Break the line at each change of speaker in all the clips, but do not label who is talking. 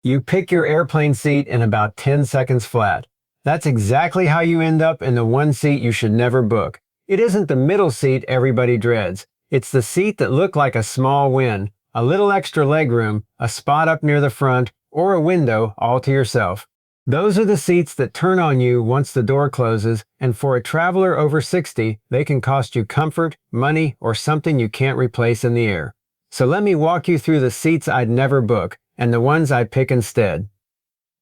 You pick your airplane seat in about 10 seconds flat. That's exactly how you end up in the one seat you should never book. It isn't the middle seat everybody dreads. It's the seat that looked like a small win, a little extra legroom, a spot up near the front, or a window all to yourself. Those are the seats that turn on you once the door closes, and for a traveler over 60, they can cost you comfort, money, or something you can't replace in the air. So let me walk you through the seats I'd never book, and the ones I'd pick instead.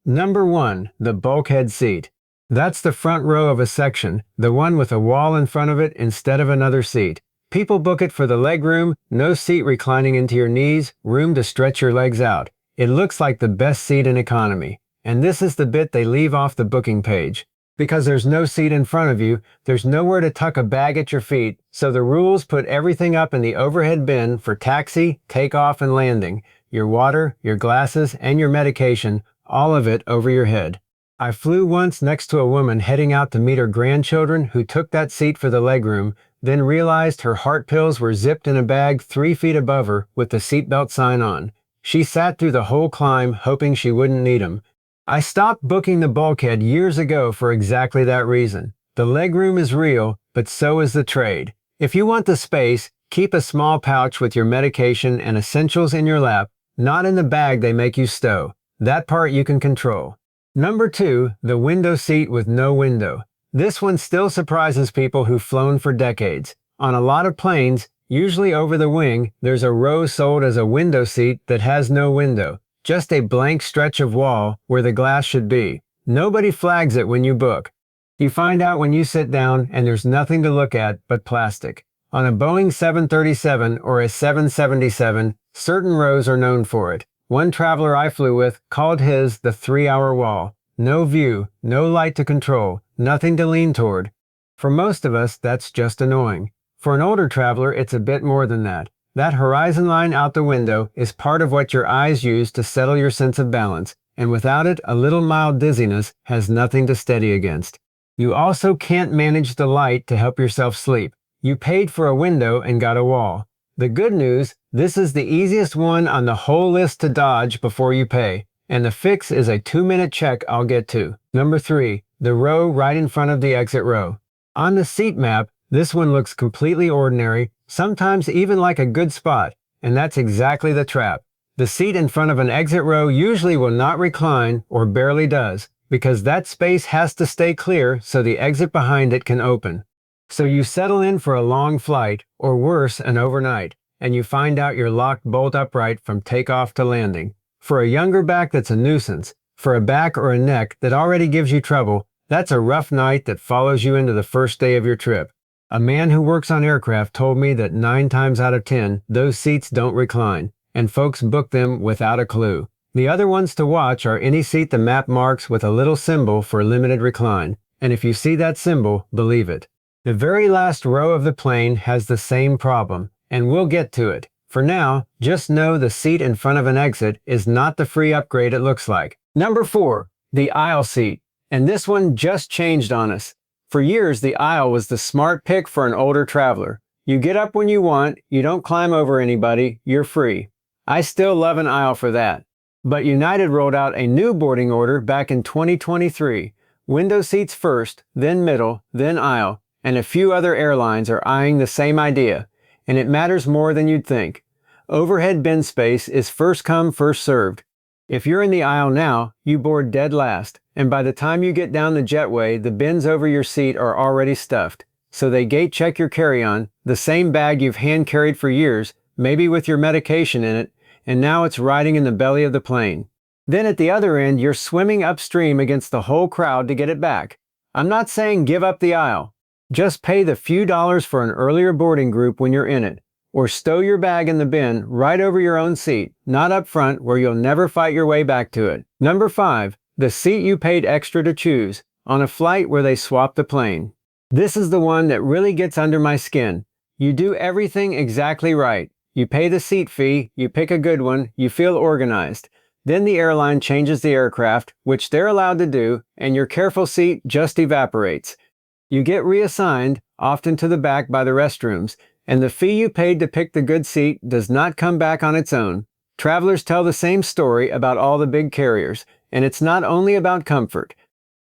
Number 1, the bulkhead seat. That's the front row of a section, the one with a wall in front of it instead of another seat. People book it for the legroom, no seat reclining into your knees, room to stretch your legs out. It looks like the best seat in economy. And this is the bit they leave off the booking page. Because there's no seat in front of you, there's nowhere to tuck a bag at your feet, so the rules put everything up in the overhead bin for taxi, takeoff, and landing. Your water, your glasses, and your medication, all of it over your head. I flew once next to a woman heading out to meet her grandchildren who took that seat for the legroom, then realized her heart pills were zipped in a bag 3 feet above her with the seatbelt sign on. She sat through the whole climb hoping she wouldn't need them. I stopped booking the bulkhead years ago for exactly that reason. The legroom is real, but so is the trade. If you want the space, keep a small pouch with your medication and essentials in your lap, not in the bag they make you stow. That part you can control. Number 2, the window seat with no window. This one still surprises people who've flown for decades. On a lot of planes, usually over the wing, there's a row sold as a window seat that has no window. Just a blank stretch of wall where the glass should be. Nobody flags it when you book. You find out when you sit down and there's nothing to look at but plastic. On a Boeing 737 or a 777, certain rows are known for it. One traveler I flew with called his the 3-hour wall. No view, no light to control, nothing to lean toward. For most of us, that's just annoying. For an older traveler, it's a bit more than that. That horizon line out the window is part of what your eyes use to settle your sense of balance, and without it, a little mild dizziness has nothing to steady against. You also can't manage the light to help yourself sleep. You paid for a window and got a wall. The good news, this is the easiest one on the whole list to dodge before you pay, and the fix is a 2-minute check I'll get to. Number 3, the row right in front of the exit row. On the seat map, this one looks completely ordinary, sometimes even like a good spot, and that's exactly the trap. The seat in front of an exit row usually will not recline, or barely does, because that space has to stay clear so the exit behind it can open. So you settle in for a long flight, or worse, an overnight, and you find out you're locked bolt upright from takeoff to landing. For a younger back, that's a nuisance. For a back or a neck that already gives you trouble, that's a rough night that follows you into the first day of your trip. A man who works on aircraft told me that 9 times out of 10, those seats don't recline, and folks book them without a clue. The other ones to watch are any seat the map marks with a little symbol for limited recline, and if you see that symbol, believe it. The very last row of the plane has the same problem, and we'll get to it. For now, just know the seat in front of an exit is not the free upgrade it looks like. Number 4, the aisle seat, and this one just changed on us. For years, the aisle was the smart pick for an older traveler. You get up when you want, you don't climb over anybody, you're free. I still love an aisle for that. But United rolled out a new boarding order back in 2023. Window seats first, then middle, then aisle, and a few other airlines are eyeing the same idea. And it matters more than you'd think. Overhead bin space is first come, first served. If you're in the aisle now, you board dead last, and by the time you get down the jetway, the bins over your seat are already stuffed. So they gate check your carry-on, the same bag you've hand carried for years, maybe with your medication in it, and now it's riding in the belly of the plane. Then at the other end, you're swimming upstream against the whole crowd to get it back. I'm not saying give up the aisle. Just pay the few dollars for an earlier boarding group when you're in it. Or stow your bag in the bin right over your own seat, not up front where you'll never fight your way back to it. Number 5, the seat you paid extra to choose, on a flight where they swap the plane. This is the one that really gets under my skin. You do everything exactly right. You pay the seat fee, you pick a good one, you feel organized. Then the airline changes the aircraft, which they're allowed to do, and your careful seat just evaporates. You get reassigned, often to the back by the restrooms, and the fee you paid to pick the good seat does not come back on its own. Travelers tell the same story about all the big carriers, and it's not only about comfort.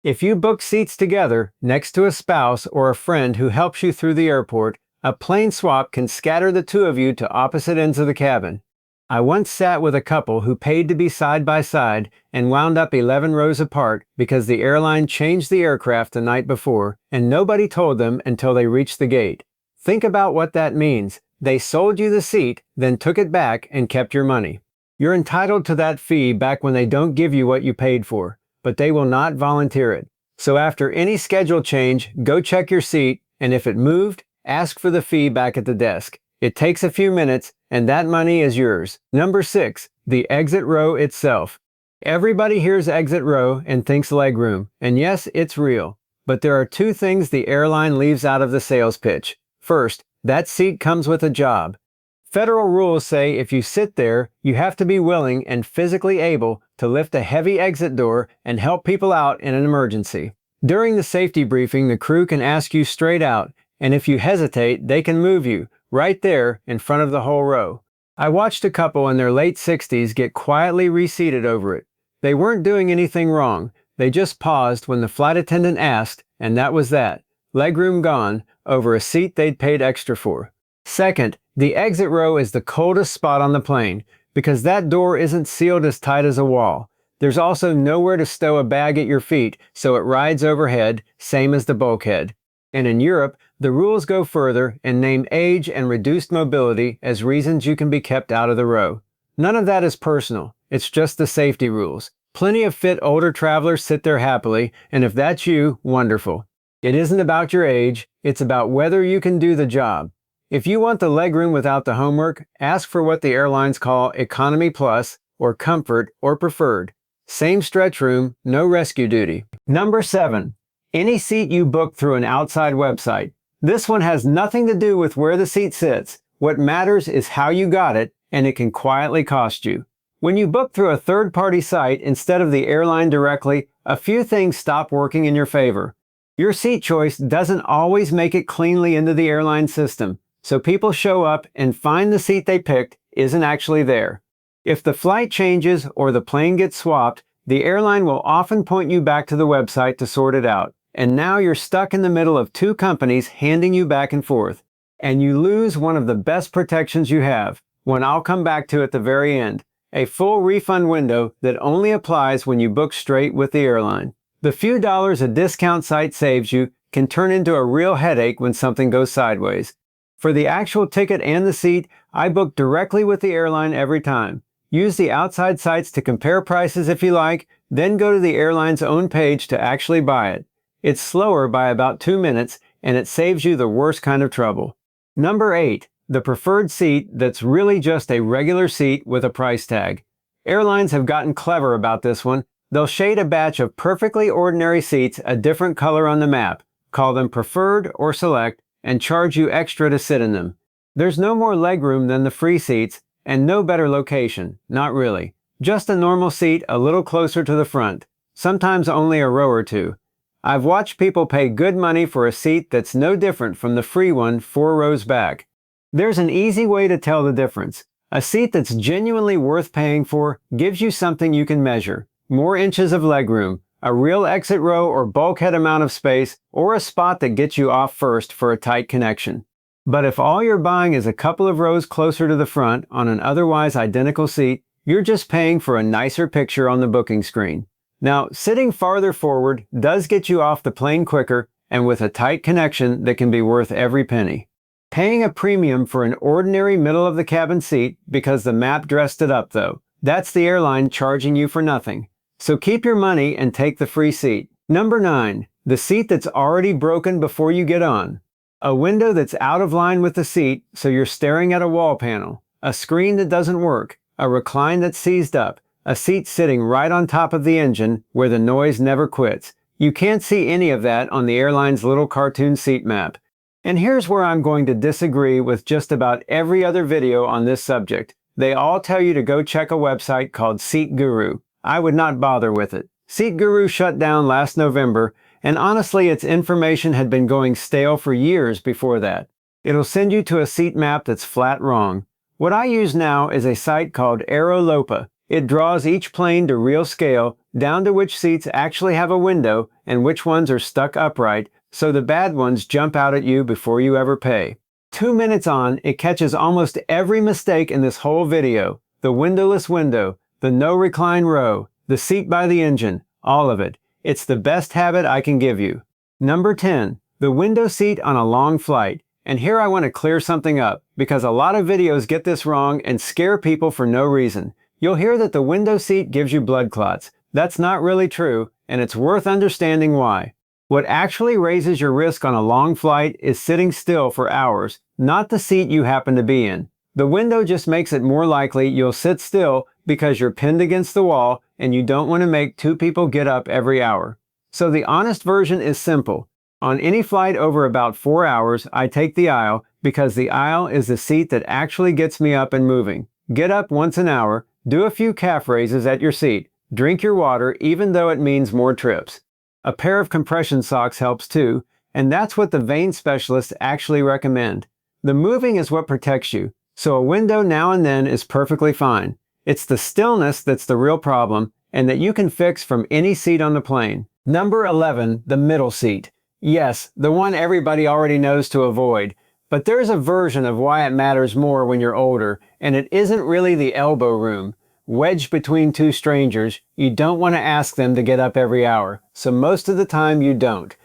If you book seats together next to a spouse or a friend who helps you through the airport, a plane swap can scatter the two of you to opposite ends of the cabin. I once sat with a couple who paid to be side by side and wound up 11 rows apart because the airline changed the aircraft the night before and nobody told them until they reached the gate. Think about what that means. They sold you the seat, then took it back and kept your money. You're entitled to that fee back when they don't give you what you paid for, but they will not volunteer it. So after any schedule change, go check your seat, and if it moved, ask for the fee back at the desk. It takes a few minutes, and that money is yours. Number 6, the exit row itself. Everybody hears exit row and thinks legroom, and yes, it's real. But there are two things the airline leaves out of the sales pitch. First, that seat comes with a job. Federal rules say if you sit there, you have to be willing and physically able to lift a heavy exit door and help people out in an emergency. During the safety briefing, the crew can ask you straight out, and if you hesitate, they can move you right there in front of the whole row. I watched a couple in their late 60s get quietly reseated over it. They weren't doing anything wrong. They just paused when the flight attendant asked, and that was that. Legroom gone over a seat they'd paid extra for. Second, the exit row is the coldest spot on the plane because that door isn't sealed as tight as a wall. There's also nowhere to stow a bag at your feet, so it rides overhead, same as the bulkhead. And in Europe, the rules go further and name age and reduced mobility as reasons you can be kept out of the row. None of that is personal. It's just the safety rules. Plenty of fit older travelers sit there happily, and if that's you, wonderful. It isn't about your age, it's about whether you can do the job. If you want the legroom without the homework, ask for what the airlines call Economy Plus, or Comfort, or Preferred. Same stretch room, no rescue duty. Number 7. Any seat you book through an outside website. This one has nothing to do with where the seat sits. What matters is how you got it, and it can quietly cost you. When you book through a third-party site instead of the airline directly, a few things stop working in your favor. Your seat choice doesn't always make it cleanly into the airline system, so people show up and find the seat they picked isn't actually there. If the flight changes or the plane gets swapped, the airline will often point you back to the website to sort it out. And now you're stuck in the middle of two companies handing you back and forth. And you lose one of the best protections you have, one I'll come back to at the very end. A full refund window that only applies when you book straight with the airline. The few dollars a discount site saves you can turn into a real headache when something goes sideways. For the actual ticket and the seat, I book directly with the airline every time. Use the outside sites to compare prices if you like, then go to the airline's own page to actually buy it. It's slower by about 2 minutes, and it saves you the worst kind of trouble. Number 8. The preferred seat that's really just a regular seat with a price tag. Airlines have gotten clever about this one. They'll shade a batch of perfectly ordinary seats a different color on the map, call them preferred or select, and charge you extra to sit in them. There's no more legroom than the free seats, and no better location, not really. Just a normal seat a little closer to the front, sometimes only a row or two. I've watched people pay good money for a seat that's no different from the free one 4 rows back. There's an easy way to tell the difference. A seat that's genuinely worth paying for gives you something you can measure. More inches of legroom, a real exit row or bulkhead amount of space, or a spot that gets you off first for a tight connection. But if all you're buying is a couple of rows closer to the front on an otherwise identical seat, you're just paying for a nicer picture on the booking screen. Now, sitting farther forward does get you off the plane quicker and with a tight connection that can be worth every penny. Paying a premium for an ordinary middle-of-the-cabin seat because the map dressed it up, though. That's the airline charging you for nothing. So keep your money and take the free seat. Number 9. The seat that's already broken before you get on. A window that's out of line with the seat, so you're staring at a wall panel. A screen that doesn't work. A recline that's seized up. A seat sitting right on top of the engine where the noise never quits. You can't see any of that on the airline's little cartoon seat map. And here's where I'm going to disagree with just about every other video on this subject. They all tell you to go check a website called Seat Guru. I would not bother with it. Seat Guru shut down last November, and honestly its information had been going stale for years before that. It'll send you to a seat map that's flat wrong. What I use now is a site called Aerolopa. It draws each plane to real scale, down to which seats actually have a window and which ones are stuck upright, so the bad ones jump out at you before you ever pay. 2 minutes on, it catches almost every mistake in this whole video. The windowless window, the no recline row, the seat by the engine, all of it. It's the best habit I can give you. Number 10, the window seat on a long flight. And here I want to clear something up, because a lot of videos get this wrong and scare people for no reason. You'll hear that the window seat gives you blood clots. That's not really true, and it's worth understanding why. What actually raises your risk on a long flight is sitting still for hours, not the seat you happen to be in. The window just makes it more likely you'll sit still because you're pinned against the wall and you don't want to make two people get up every hour. So the honest version is simple. On any flight over about 4 hours, I take the aisle because the aisle is the seat that actually gets me up and moving. Get up once an hour, do a few calf raises at your seat, drink your water even though it means more trips. A pair of compression socks helps too, and that's what the vein specialists actually recommend. The moving is what protects you, so a window now and then is perfectly fine. It's the stillness that's the real problem, and that you can fix from any seat on the plane. Number 11, the middle seat. Yes, the one everybody already knows to avoid, but there's a version of why it matters more when you're older, and it isn't really the elbow room. Wedged between two strangers, you don't want to ask them to get up every hour, so most of the time you don't.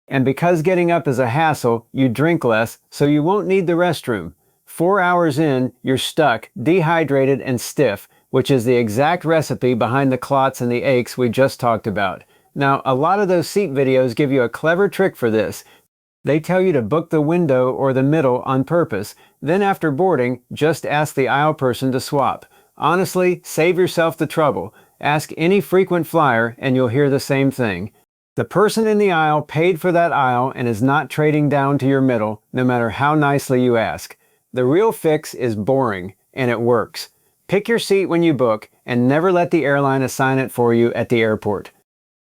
And because getting up is a hassle, you drink less, so you won't need the restroom. 4 hours in, you're stuck, dehydrated, and stiff, which is the exact recipe behind the clots and the aches we just talked about. Now, a lot of those seat videos give you a clever trick for this. They tell you to book the window or the middle on purpose. Then after boarding, just ask the aisle person to swap. Honestly, save yourself the trouble. Ask any frequent flyer and you'll hear the same thing. The person in the aisle paid for that aisle and is not trading down to your middle, no matter how nicely you ask. The real fix is boring, and it works. Pick your seat when you book and never let the airline assign it for you at the airport.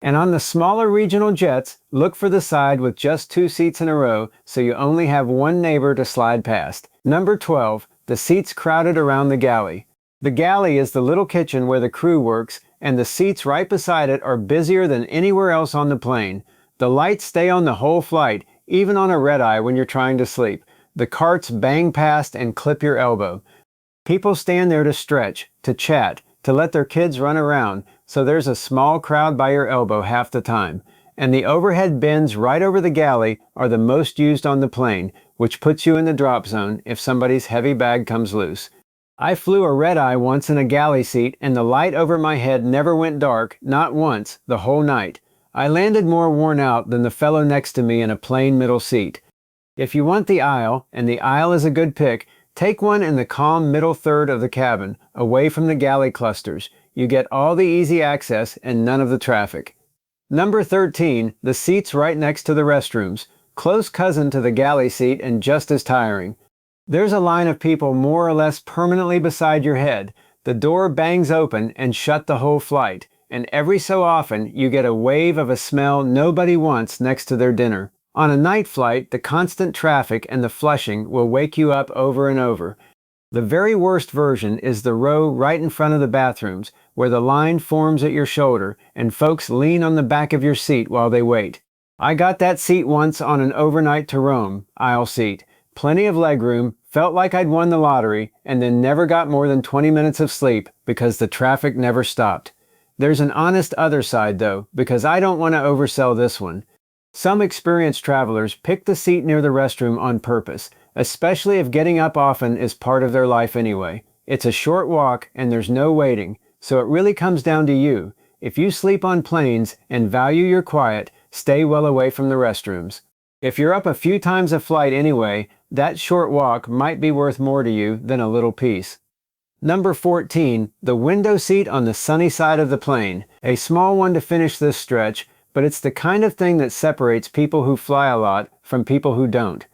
And on the smaller regional jets, look for the side with just 2 seats in a row so you only have one neighbor to slide past. Number 12, the seats crowded around the galley. The galley is the little kitchen where the crew works, and the seats right beside it are busier than anywhere else on the plane. The lights stay on the whole flight, even on a red-eye when you're trying to sleep. The carts bang past and clip your elbow. People stand there to stretch, to chat, to let their kids run around, so there's a small crowd by your elbow half the time. And the overhead bins right over the galley are the most used on the plane, which puts you in the drop zone if somebody's heavy bag comes loose. I flew a red-eye once in a galley seat and the light over my head never went dark, not once, the whole night. I landed more worn out than the fellow next to me in a plain middle seat. If you want the aisle, and the aisle is a good pick, take one in the calm middle third of the cabin, away from the galley clusters. You get all the easy access and none of the traffic. Number 13, the seats right next to the restrooms. Close cousin to the galley seat and just as tiring. There's a line of people more or less permanently beside your head. The door bangs open and shut the whole flight, and every so often you get a wave of a smell nobody wants next to their dinner. On a night flight, the constant traffic and the flushing will wake you up over and over. The very worst version is the row right in front of the bathrooms, where the line forms at your shoulder and folks lean on the back of your seat while they wait. I got that seat once on an overnight to Rome, aisle seat. Plenty of legroom, felt like I'd won the lottery, and then never got more than 20 minutes of sleep because the traffic never stopped. There's an honest other side though, because I don't want to oversell this one. Some experienced travelers pick the seat near the restroom on purpose, especially if getting up often is part of their life anyway. It's a short walk and there's no waiting, so it really comes down to you. If you sleep on planes and value your quiet, stay well away from the restrooms. If you're up a few times a flight anyway, that short walk might be worth more to you than a little piece. Number 14, the window seat on the sunny side of the plane. A small one to finish this stretch, but it's the kind of thing that separates people who fly a lot from people who don't.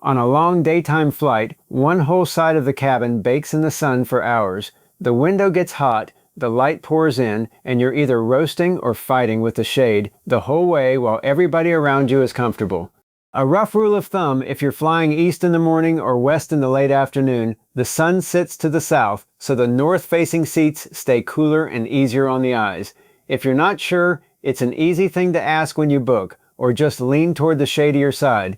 On a long daytime flight, one whole side of the cabin bakes in the sun for hours. The window gets hot, the light pours in, and you're either roasting or fighting with the shade the whole way while everybody around you is comfortable. A rough rule of thumb: if you're flying east in the morning or west in the late afternoon, the sun sits to the south, so the north-facing seats stay cooler and easier on the eyes. If you're not sure, it's an easy thing to ask when you book, or just lean toward the shadier side.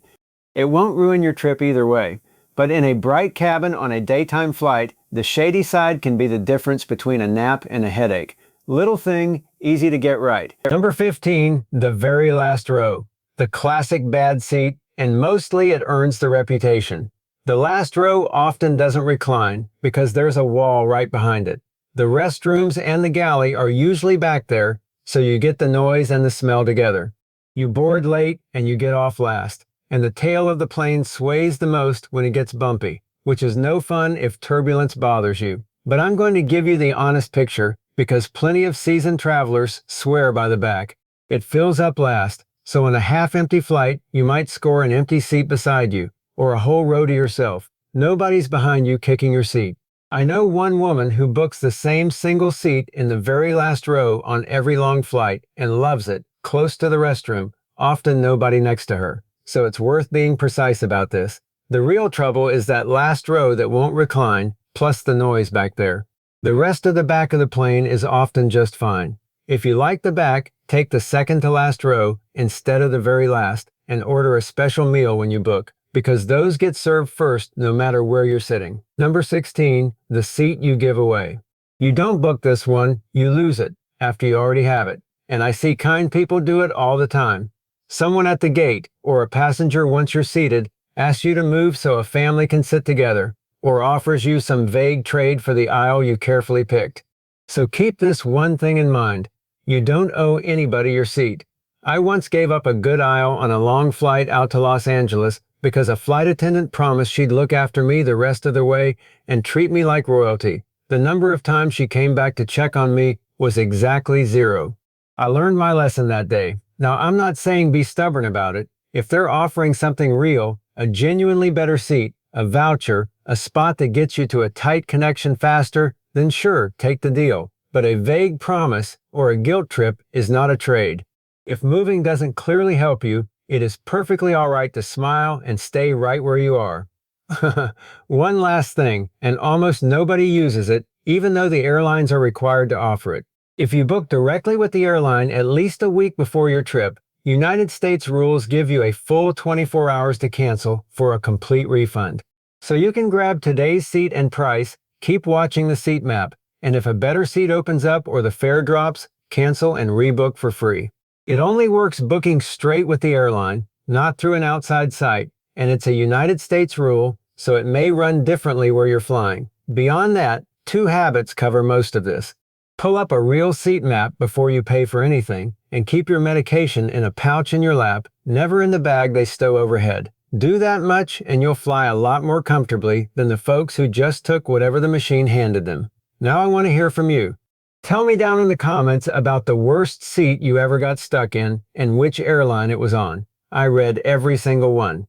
It won't ruin your trip either way. But in a bright cabin on a daytime flight, the shady side can be the difference between a nap and a headache. Little thing, easy to get right. Number 15, the very last row. The classic bad seat, and mostly it earns the reputation. The last row often doesn't recline because there's a wall right behind it. The restrooms and the galley are usually back there, so you get the noise and the smell together. You board late and you get off last, and the tail of the plane sways the most when it gets bumpy, which is no fun if turbulence bothers you. But I'm going to give you the honest picture because plenty of seasoned travelers swear by the back. It fills up last. So on a half-empty flight, you might score an empty seat beside you, or a whole row to yourself. Nobody's behind you kicking your seat. I know one woman who books the same single seat in the very last row on every long flight and loves it, close to the restroom, often nobody next to her. So it's worth being precise about this. The real trouble is that last row that won't recline, plus the noise back there. The rest of the back of the plane is often just fine. If you like the back, take the second to last row instead of the very last and order a special meal when you book, because those get served first no matter where you're sitting. Number 16, the seat you give away. You don't book this one, you lose it after you already have it. And I see kind people do it all the time. Someone at the gate or a passenger once you're seated asks you to move so a family can sit together, or offers you some vague trade for the aisle you carefully picked. So keep this one thing in mind. You don't owe anybody your seat. I once gave up a good aisle on a long flight out to Los Angeles because a flight attendant promised she'd look after me the rest of the way and treat me like royalty. The number of times she came back to check on me was exactly 0. I learned my lesson that day. Now, I'm not saying be stubborn about it. If they're offering something real, a genuinely better seat, a voucher, a spot that gets you to a tight connection faster, then sure, take the deal. But a vague promise or a guilt trip is not a trade. If moving doesn't clearly help you, it is perfectly all right to smile and stay right where you are. One last thing, and almost nobody uses it, even though the airlines are required to offer it. If you book directly with the airline at least a week before your trip, United States rules give you a full 24 hours to cancel for a complete refund. So you can grab today's seat and price, keep watching the seat map, and if a better seat opens up or the fare drops, cancel and rebook for free. It only works booking straight with the airline, not through an outside site, and it's a United States rule, so it may run differently where you're flying. Beyond that, 2 habits cover most of this. Pull up a real seat map before you pay for anything, and keep your medication in a pouch in your lap, never in the bag they stow overhead. Do that much and you'll fly a lot more comfortably than the folks who just took whatever the machine handed them. Now I want to hear from you. Tell me down in the comments about the worst seat you ever got stuck in and which airline it was on. I read every single one.